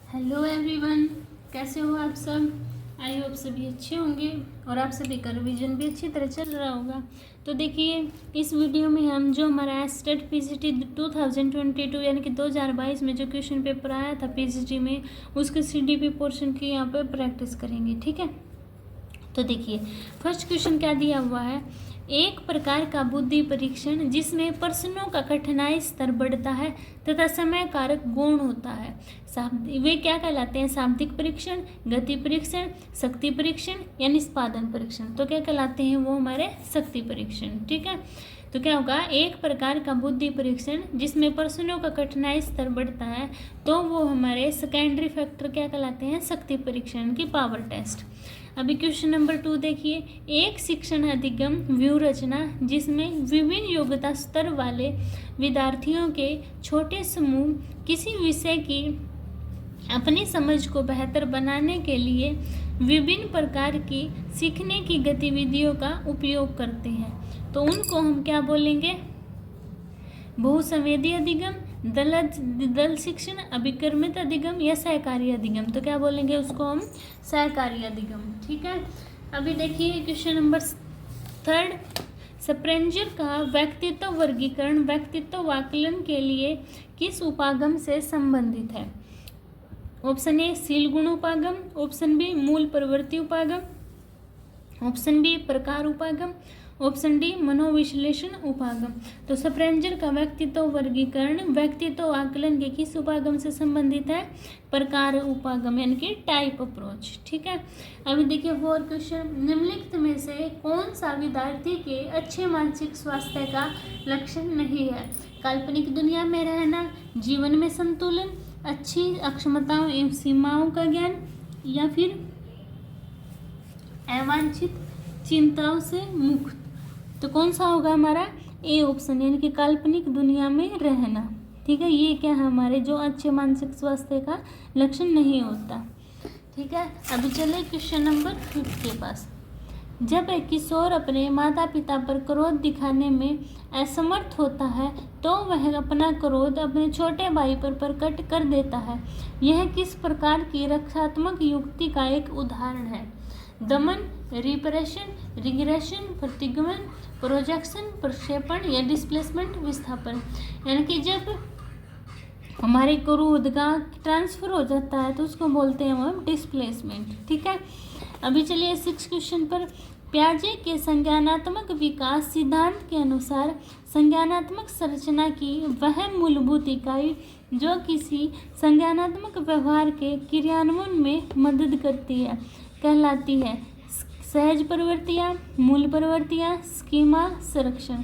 Hello everyone, कैसे हो आप सब। आई होप सभी अच्छे होंगे और आप सभी का रिवीजन भी अच्छी तरह चल रहा होगा। तो देखिए, इस वीडियो में हम जो हमारा एस्टेट पीसीटी 2022 यानी कि 2022 में जो क्वेश्चन पेपर आया था पीसीटी में, उसके सीडीपी पोर्शन की यहाँ पर प्रैक्टिस करेंगे। ठीक है, तो देखिए फर्स्ट क्वेश्चन क्या दिया हुआ है। एक प्रकार का बुद्धि परीक्षण जिसमें प्रश्नों का कठिनाई स्तर बढ़ता है तथा समय कारक गौण होता है। वे क्या कहलाते हैं? शाब्दिक परीक्षण, गति परीक्षण, शक्ति परीक्षण या निष्पादन परीक्षण। तो क्या कहलाते हैं वो? हमारे शक्ति परीक्षण। ठीक है, तो क्या होगा? एक प्रकार का बुद्धि परीक्षण जिसमें प्रश्नों का कठिनाई स्तर बढ़ता है तो वो हमारे सेकेंडरी फैक्टर क्या कहलाते हैं? शक्ति परीक्षण की पावर टेस्ट। अभी क्वेश्चन नंबर 2 देखिए। एक शिक्षण अधिगम व्यूह रचना जिसमें विभिन्न योग्यता स्तर वाले विद्यार्थियों के छोटे समूह किसी विषय की अपनी समझ को बेहतर बनाने के लिए विभिन्न प्रकार की सीखने की गतिविधियों का उपयोग करते हैं, तो उनको हम क्या बोलेंगे? बहुसंवेदी अधिगम, दल शिक्षण, अभिक्रमित अधिगम या सहकारी अधिगम। तो क्या बोलेंगे उसको हम? सहकारी अधिगम। ठीक है, अभी देखिए क्वेश्चन नंबर 3। स्प्रेंजर का व्यक्तित्व वर्गीकरण व्यक्तित्व आकलन के लिए किस उपागम से संबंधित है? ऑप्शन ए शील गुण उपागम, ऑप्शन बी मूल प्रवृत्ति उपागम, ऑप्शन बी प्रकार उपागम, ऑप्शन डी मनोविश्लेषण उपागम। तो स्प्रेंजर का व्यक्तित्व वर्गीकरण व्यक्तित्व आकलन के किस उपागम से संबंधित है? प्रकार उपागम यानी कि टाइप अप्रोच। ठीक है, अभी देखिए 4 क्वेश्चन। निम्नलिखित में से कौन सा विद्यार्थी के अच्छे मानसिक स्वास्थ्य का लक्षण नहीं है? काल्पनिक दुनिया में रहना, जीवन में संतुलन, अच्छी अक्षमताओं एवं सीमाओं का ज्ञान या फिर अवांछित चिंताओं से मुक्त। तो कौन सा होगा हमारा? ए ऑप्शन यानी कि काल्पनिक दुनिया में रहना। ठीक है, ये क्या है? हमारे जो अच्छे मानसिक स्वास्थ्य का लक्षण नहीं होता। ठीक है, अभी चले क्वेश्चन नंबर 5 के पास। जब एक किशोर अपने माता पिता पर क्रोध दिखाने में असमर्थ होता है तो वह अपना क्रोध अपने छोटे भाई पर प्रकट कर देता है। यह किस प्रकार की रक्षात्मक युक्ति का एक उदाहरण है? दमन, रिप्रेशन, रिग्रेशन, प्रतिगमन, प्रोजेक्शन, प्रक्षेपण या डिस्प्लेसमेंट विस्थापन। यानी कि जब हमारे क्रोध का ट्रांसफर हो जाता है तो उसको बोलते हैं हम डिस्प्लेसमेंट। ठीक है, अभी चलिए 6 क्वेश्चन पर। पियाजे के संज्ञानात्मक विकास सिद्धांत के अनुसार संज्ञानात्मक संरचना की वह मूलभूत इकाई जो किसी संज्ञानात्मक व्यवहार के क्रियान्वयन में मदद करती है कहलाती है सहज प्रवृत्तियाँ, मूल प्रवृत्तियाँ, स्कीमा, संरक्षण।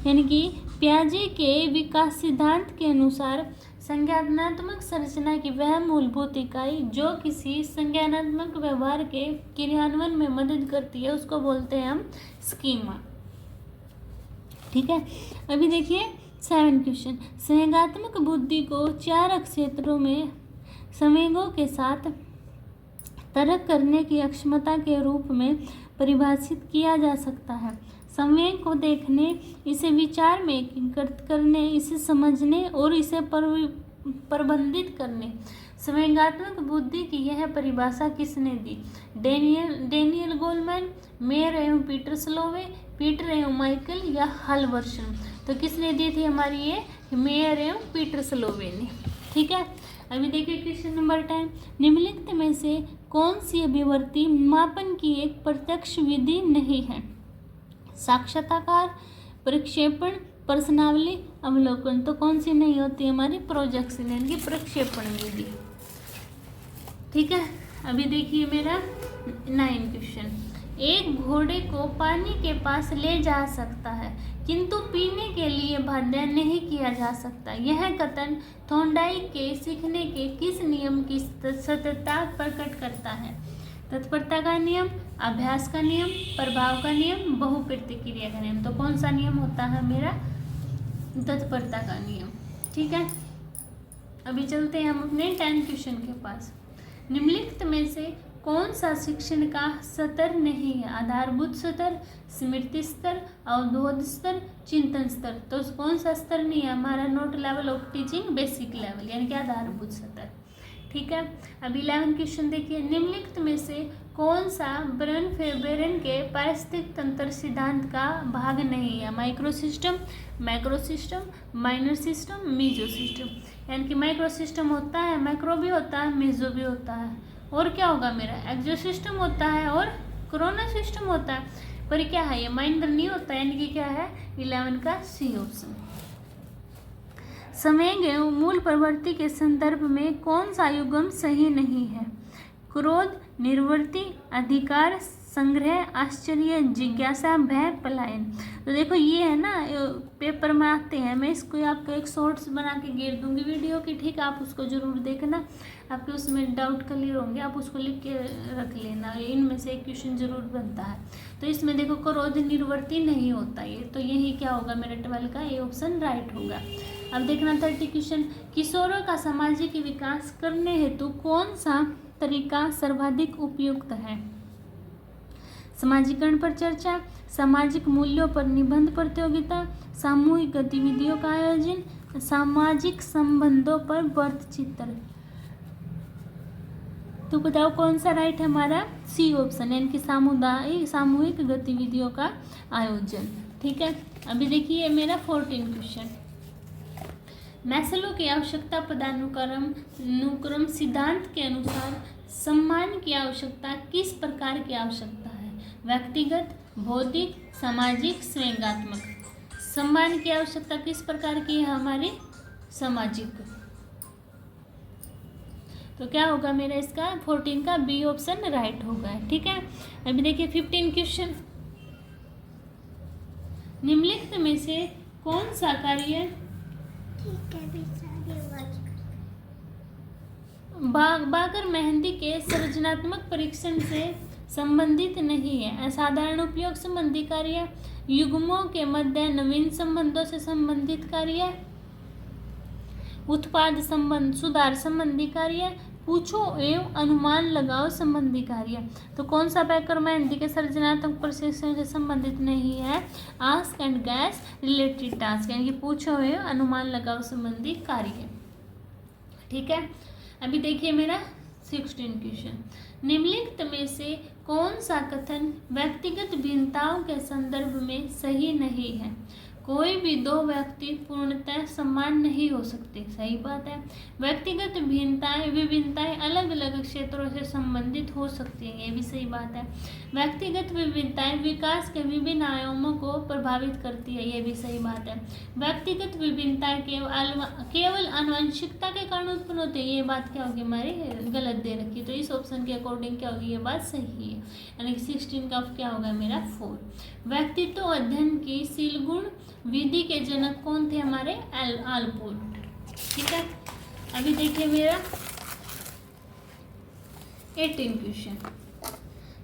यानी कि पियाजे के विकास सिद्धांत के अनुसार संज्ञानात्मक संरचना की वह मूलभूत इकाई जो किसी संज्ञानात्मक व्यवहार के क्रियान्वयन में मदद करती है उसको बोलते हैं हम स्कीमा। ठीक है, अभी देखिए 7 क्वेश्चन। संवेगात्मक बुद्धि को 4 क्षेत्रों में संवेगों के साथ तर्क करने की अक्षमता के रूप में परिभाषित किया जा सकता है। संवेग को देखने, इसे विचार में एकीकृत करने, इसे समझने और इसे प्रबंधित करने। संवेगात्मक बुद्धि की यह परिभाषा किसने दी? डेनियल गोलमैन, मेयर एवं पीटर स्लोवे, पीटर एवं माइकल या हल्वर्सन। तो किसने दी थी हमारी ये? मेयर एवं पीटर स्लोवे ने। ठीक है, अभी देखिए क्वेश्चन नंबर 10। निम्नलिखित में से कौन सी अभिव्यक्ति मापन की एक प्रत्यक्ष विधि नहीं है? साक्षात्कार, प्रक्षेपण, प्रश्नावली, अवलोकन। तो कौन सी नहीं होती? हमारी प्रोजेक्शन यानी कि प्रक्षेपण विधि। ठीक है, अभी देखिए मेरा 9 क्वेश्चन। एक घोड़े को पानी के पास ले जा सकता है किंतु पीने के लिए बाध्य नहीं किया जा सकता। यह कथन थॉर्नडाइक के सीखने के किस नियम की सत्यता प्रकट करता है? तत्परता का नियम, अभ्यास का नियम, प्रभाव का नियम, बहुप्रतिक्रिया का नियम। तो कौन सा नियम होता है मेरा? तत्परता का नियम। ठीक है, अभी चलते हैं हम अपने 10 क्वेश्चन के पास। निम्नलिखित में से कौन सा शिक्षण का स्तर नहीं है? आधारभूत स्तर, स्मृति स्तर, अवबोध स्तर, चिंतन स्तर। तो कौन सा स्तर नहीं है हमारा? Note level of teaching, basic level यानी कि आधारभूत स्तर। ठीक है। अब 11 क्वेश्चन देखिए, निम्नलिखित में से कौन सा बेरेन के पारिस्थितिक तंत्र सिद्धांत का भाग नहीं है? Micro system, macro system, minor system, meso system. यानी कि माइक्रो सिस्टम होता है, मैक्रो भी होता है, मीजो भी होता है, और क्या होगा मेरा एक्सो सिस्टम होता है और कोरोना सिस्टम होता है। पर क्या है, ये माइनर नहीं होता, यानी कि क्या है 11 का सी ऑप्शन। समय मूल प्रवृत्ति के संदर्भ में कौन सा युग्म सही नहीं है? क्रोध, निर्वृत्ति, अधिकार, संग्रह, आश्चर्य, जिज्ञासा, भय, पलायन। तो देखो ये है ना, पेपर में आते हैं, मैं इसको आपको एक शॉर्ट्स बना के घेर दूंगी वीडियो की, ठीक है, आप उसको जरूर देखना, आपके उसमें डाउट क्लियर होंगे, आप उसको लिख के रख लेना, इनमें से एक क्वेश्चन जरूर बनता है। तो इसमें देखो क्रोध निर्वृत्ति नहीं होता ये, तो यही क्या होगा मेरा 12 का ए ऑप्शन राइट होगा। अब देखना 30 क्वेश्चन, किशोरों का सामाजिक विकास करने हेतु कौन सा तरीका सर्वाधिक उपयुक्त है? समाजीकरण पर चर्चा, सामाजिक मूल्यों पर निबंध प्रतियोगिता, सामूहिक गतिविधियों का आयोजन, सामाजिक संबंधों पर वृत्तचित्र। तो बताओ कौन सा राइट है हमारा? सी ऑप्शन, यानी कि सामूहिक गतिविधियों का आयोजन। ठीक है, अभी देखिए मेरा 14 क्वेश्चन, मैस्लो की आवश्यकता पदानुक्रम सिद्धांत के अनुसार सम्मान की आवश्यकता किस प्रकार की आवश्यकता है? व्यक्तिगत, बौद्धिक, सामाजिक, स्वयंगात्मक। सम्मान की आवश्यकता किस प्रकार की है हमारी? सामाजिक। तो क्या होगा मेरा इसका 14 का बी ऑप्शन राइट होगा। ठीक है, अभी देखिए 15 क्वेश्चन, निम्नलिखित में से कौन सा कार्य बागर मेहंदी के सृजनात्मक परीक्षण से संबंधित नहीं है? असाधारण उपयोग संबंधी कार्य, युग्मों के मध्य नवीन संबंधों से संबंधित कार्य, उत्पाद संबंध सुधार संबंधी कार्य, पूछो एवं अनुमान लगाओ संबंधी कार्य। तो कौन सा बागर मेहंदी के सृजनात्मक परीक्षण से संबंधित नहीं है? Ask and gas related task, यानी कि पूछो एवं अनुमान लगाओ संबंधी कार्य। ठीक है, अभी देखिए मेरा 16 क्वेश्चन, निम्नलिखित में से कौन सा कथन व्यक्तिगत भिन्नताओं के संदर्भ में सही नहीं है? कोई भी दो व्यक्ति पूर्णतः समान नहीं हो सकते। सही बात है। व्यक्तिगत विभिन्नताएं अलग अलग क्षेत्रों से संबंधित हो सकती हैं, ये भी सही बात है। व्यक्तिगत विभिन्नताएं विकास के विभिन्न आयामों को प्रभावित करती है, ये भी सही बात है। व्यक्तिगत विभिन्नताएं केवल आनुवंशिकता के कारण उत्पन्न होती है, ये बात क्या होगी हमारी गलत दे रखी, तो इस ऑप्शन के अकॉर्डिंग क्या होगी, ये बात सही है, यानी 16 का क्या होगा मेरा 4। व्यक्तित्व अध्ययन की सीलगुण विधि के जनक कौन थे हमारे? आलपोर्ट। ठीक है, अभी देखिए मेरा 18 क्वेश्चन,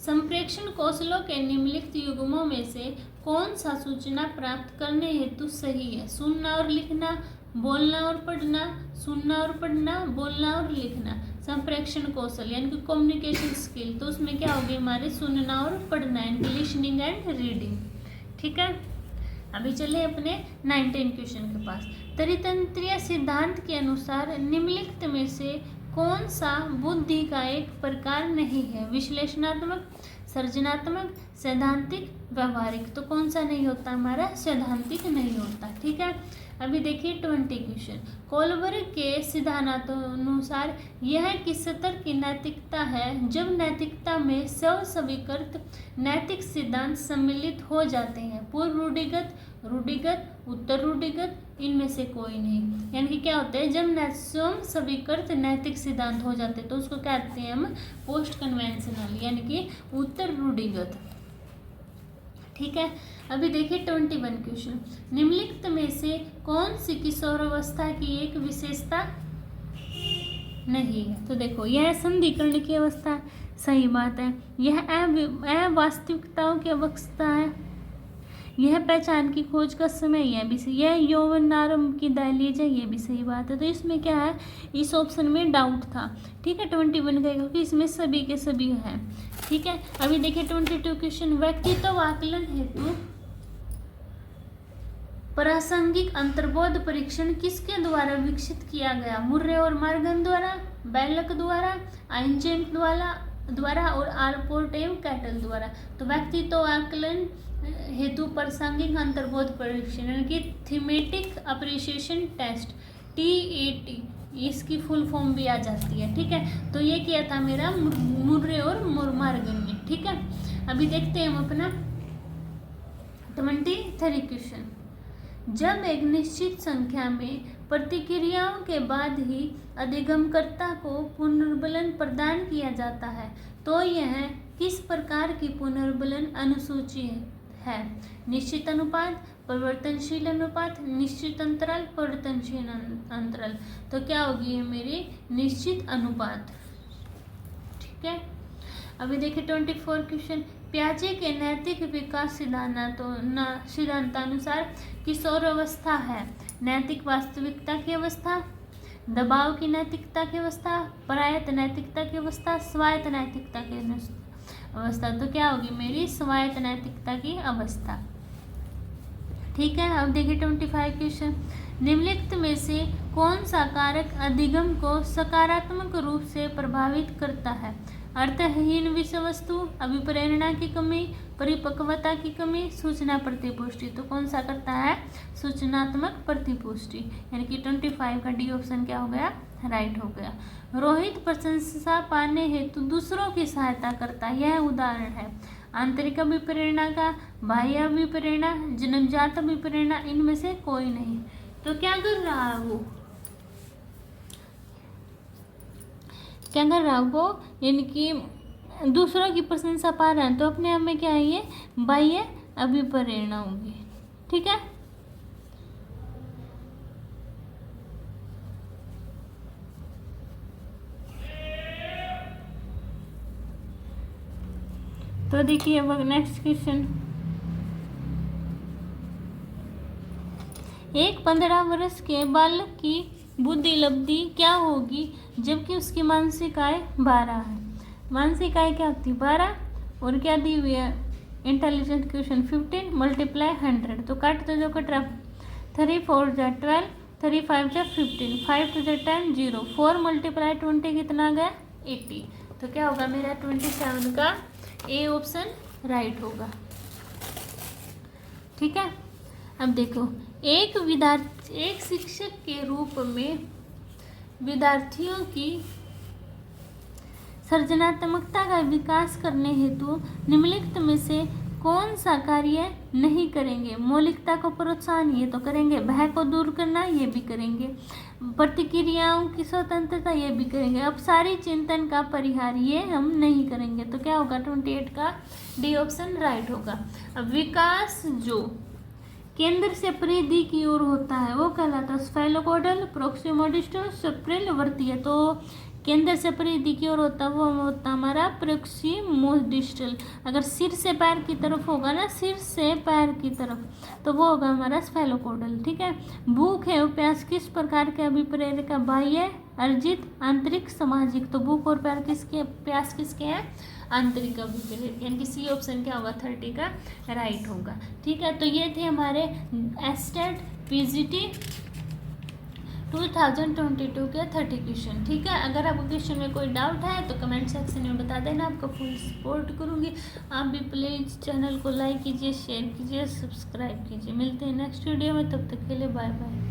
संप्रेक्षण कौशलों के निम्नलिखित युग्मों में से कौन सा सूचना प्राप्त करने हेतु सही है? सुनना और लिखना, बोलना और पढ़ना, सुनना और पढ़ना, बोलना और लिखना। संप्रेक्षण कौशल यानी कि कम्युनिकेशन स्किल, तो उसमें क्या होगी हमारे सुनना और पढ़ना, यानी लिसनिंग एंड रीडिंग। ठीक है, अभी चले अपने 19 क्वेश्चन के पास। त्रितंत्रीय सिद्धांत के अनुसार निम्नलिखित में से कौन सा बुद्धि का एक प्रकार नहीं है? विश्लेषणात्मक, सृजनात्मक, सैद्धांतिक, व्यवहारिक। तो कौन सा नहीं होता हमारा? सैद्धांतिक नहीं होता। ठीक है, अभी देखिए 20 क्वेश्चन, कोलबर्ग के सिद्धांतानुसार यह किस स्तर की नैतिकता है जब नैतिकता में स्वीकृत नैतिक सिद्धांत सम्मिलित हो जाते हैं? पूर्व रूढ़िगत, रूढ़िगत, उत्तर रूढ़िगत, इनमें से कोई नहीं। यानी कि क्या होता है, जब स्वयं स्वीकृत नैतिक सिद्धांत हो जाते तो उसको कहते हैं हम पोस्ट कन्वेंशनल, यानी कि उत्तर रूढ़िगत। ठीक है, अभी देखिए 21 क्वेश्चन, निम्नलिखित में से कौन सी किशोरावस्था की एक विशेषता नहीं है? तो देखो यह संधिकरण की अवस्था, सही बात है। यह अवास्तविकताओं की अवस्था है, यह पहचान की खोज का समय, यह भी सही। यह यौवनारंभ की दहलीज है, ये भी सही बात है। तो इसमें क्या है, इस ऑप्शन में डाउट था। ठीक है 21 का, क्योंकि इसमें सभी के सभी हैं। ठीक है, अभी देखिए 22 क्वेश्चन, व्यक्तित्व आकलन हेतु प्रासंगिक अंतर्बोध परीक्षण किसके द्वारा विकसित किया गया? मुर्रे और मॉर्गन द्वारा, बेलक द्वारा, आइंस्टाइन द्वारा और आलपोर्ट एवं कैटल द्वारा। तो व्यक्तित्व आकलन हेतु प्रासंगिक अंतर्बोध परीक्षण यानी कि थीमेटिक अप्रिसिएशन टेस्ट, TAT, इसकी फुल फॉर्म भी आ जाती है। ठीक है, तो ये किया था मेरा मुर्रे और मॉर्गन ने। ठीक है, अभी देखते हैं हम अपना 23 क्वेश्चन। जब एक निश्चित संख्या में प्रतिक्रियाओं के बाद ही अधिगमकर्ता को पुनर्बलन प्रदान किया जाता है तो यह किस प्रकार की पुनर्बलन अनुसूची है? निश्चित अनुपात, परिवर्तनशील अनुपात, निश्चित अंतराल, परिवर्तनशील अंतराल। तो क्या होगी ये मेरी निश्चित अनुपात। ठीक है, अभी देखिए 24 क्वेश्चन। प्याजे के नैतिक विकास सिद्धांतानुसार किशोर अवस्था है नैतिक वास्तविकता की अवस्था, दबाव की नैतिकता की अवस्था, परायत नैतिकता की अवस्था, स्वायत्त नैतिकता की अवस्था। तो क्या होगी मेरी स्वायत्त नैतिकता की अवस्था। ठीक है, अब देखिए 25 क्वेश्चन। निम्नलिखित में से कौन सा कारक अधिगम को सकारात्मक रूप से प्रभावित करता है? अर्थहीन विषय वस्तु, अभिप्रेरणा की कमी, परिपक्वता की कमी, सूचना प्रतिपुष्टि। तो कौन सा करता है? सूचनात्मक प्रतिपुष्टि, यानी कि 25 का डी ऑप्शन क्या हो गया? राइट हो गया। रोहित प्रशंसा पाने हेतु दूसरों की सहायता करता है, यह उदाहरण है आंतरिक अभिप्रेरणा का, बाह्य अभिप्रेरणा, जन्मजात अभिप्रेरणा, इनमें से कोई नहीं। तो क्या कर रहा है वो? क्या कर रहा है वो? यानी कि दूसरों की प्रशंसा पा रहा है, तो अपने आप में क्या है? ये बाह्य अभिप्रेरणा होगी। ठीक है, तो देखिए अब नेक्स्ट क्वेश्चन। एक 15 वर्ष के बालक की बुद्धि लब्धि क्या होगी जबकि उसकी मानसिक आय 12 है? मानसिक आय क्या होती है? 12, और क्या दी हुई है? Intelligent question 15 multiply 100। तो काट तो जो कट रहा 3 4 जा 12, 3 5 जा 15, 5 2 जा 10, 0, 4 मल्टीप्लाई 20 कितना आ गया? 80। तो क्या होगा मेरा 27 का ए ऑप्शन राइट होगा। ठीक है, अब देखो एक शिक्षक के रूप में विद्यार्थियों की सृजनात्मकता का विकास करने हेतु निम्नलिखित में से कौन सा कार्य नहीं करेंगे? मौलिकता को प्रोत्साहन, ये तो करेंगे। भय को दूर करना, ये भी करेंगे। प्रतिक्रियाओं की स्वतंत्रता, ये भी करेंगे। अब सारी चिंतन का परिहार, ये हम नहीं करेंगे। तो क्या होगा? 28 का डी ऑप्शन राइट होगा। अब विकास जो केंद्र से परिधि की ओर होता है वो कहलाता है स्फेलोकोडल, प्रोक्सिमोडिस्टल, सप्रेलवर्तीय। तो केंद्र से परिधि की ओर होता है वो होता हमारा प्रोक्सिमोडिस्टल। अगर सिर से पैर की तरफ होगा ना, सिर से पैर की तरफ, तो वो होगा हमारा स्फेलोकोडल। ठीक है, भूख है प्यास किस प्रकार के अभिप्रेरक? बाह्य, अर्जित, आंतरिक, सामाजिक। तो भूख और प्यास किसके हैं? आंतरिक अभिप्रेरक, यानी कि सी ऑप्शन क्या होगा? 30 का राइट होगा। ठीक है, तो ये थे हमारे एस्टेट PGT 2022 के 30 क्वेश्चन। ठीक है, अगर आपको क्वेश्चन में कोई डाउट है तो कमेंट सेक्शन में बता देना, आपको फुल सपोर्ट करूँगी। आप भी प्लीज़ चैनल को लाइक कीजिए, शेयर कीजिए, सब्सक्राइब कीजिए। मिलते हैं नेक्स्ट वीडियो में, तब तक के लिए बाय बाय।